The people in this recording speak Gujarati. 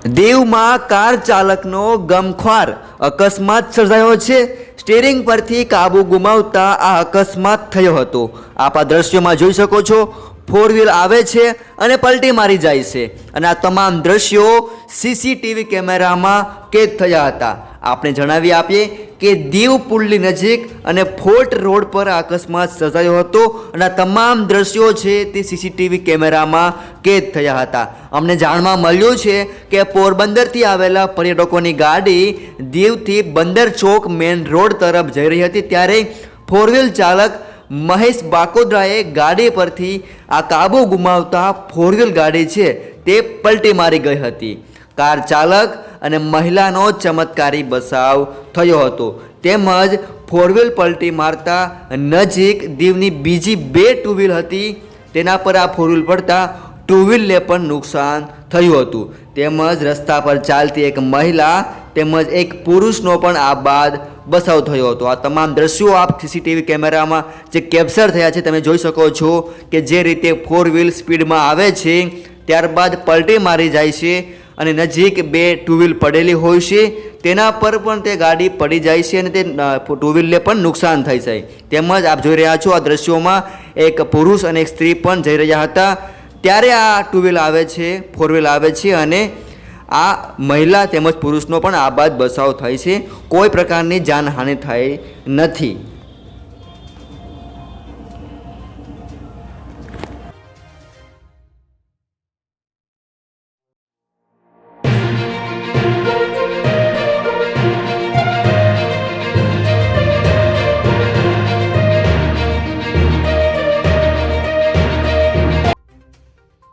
દીવમાં કાર ચાલકનો ગમખ્વાર અકસ્માત સર્જાયો છે। સ્ટીરિંગ પરથી કાબુ ગુમાવતા આ અકસ્માત થયો હતો। આપ આ દ્રશ્યોમાં જોઈ શકો છો, ફોર વ્હીલ આવે છે અને પલટી મારી જાય છે અને આ તમામ દ્રશ્યો સીસીટીવી કેમેરામાં કેદ થયા હતા। આપણે જણાવી આપીએ કે દીવ પુલની નજીક અને ફોર્ટ રોડ પર આ અકસ્માત સર્જાયો હતો અને આ તમામ દ્રશ્યો છે તે સીસીટીવી કેમેરામાં કેદ થયા હતા। અમને જાણવા મળ્યું છે કે પોરબંદરથી આવેલા પર્યટકોની ગાડી દીવથી બંદર ચોક મેન રોડ તરફ જઈ રહી હતી, ત્યારે ફોર વ્હીલ ચાલક મહેશ બાકોદરાએ ગાડી પરથી આ કાબુ ગુમાવતા ફોર વ્હીલ ગાડી છે તે પલટી મારી ગઈ હતી। કાર ચાલક અને મહિલાનો ચમત્કારી બચાવ થયો હતો, તેમજ ફોર વ્હીલ પલટી મારતા નજીક દીવની બીજી બે ટુ વ્હીલ હતી તેના પર આ ફોર વ્હીલ પડતા ટુ વ્હીલને પણ નુકસાન થયું હતું, તેમજ રસ્તા પર ચાલતી એક મહિલા તેમજ એક પુરુષનો પણ આ બાદ બચાવ થયો હતો। આ તમામ દ્રશ્યો આપ સીસીટીવી કેમેરામાં જે કેપ્ચર થયા છે તમે જોઈ શકો છો કે જે રીતે ફોર વ્હીલ સ્પીડમાં આવે છે ત્યારબાદ પલટી મારી જાય છે અને નજીક બે ટુ વ્હીલ પડેલી હોય છે તેના પર પણ તે ગાડી પડી જાય છે અને તે ટુ વ્હીલને પણ નુકસાન થઈ છે। તેમજ આપ જોઈ રહ્યા છો આ દ્રશ્યોમાં એક પુરુષ અને એક સ્ત્રી પણ જઈ રહ્યા હતા, ત્યારે આ ટુ વ્હીલ આવે છે, ફોર વ્હીલ આવે છે અને આ મહિલા તેમજ પુરુષનો પણ આ બાદ બચાવ થાય છે। કોઈ પ્રકારની જાનહાનિ થઈ નથી।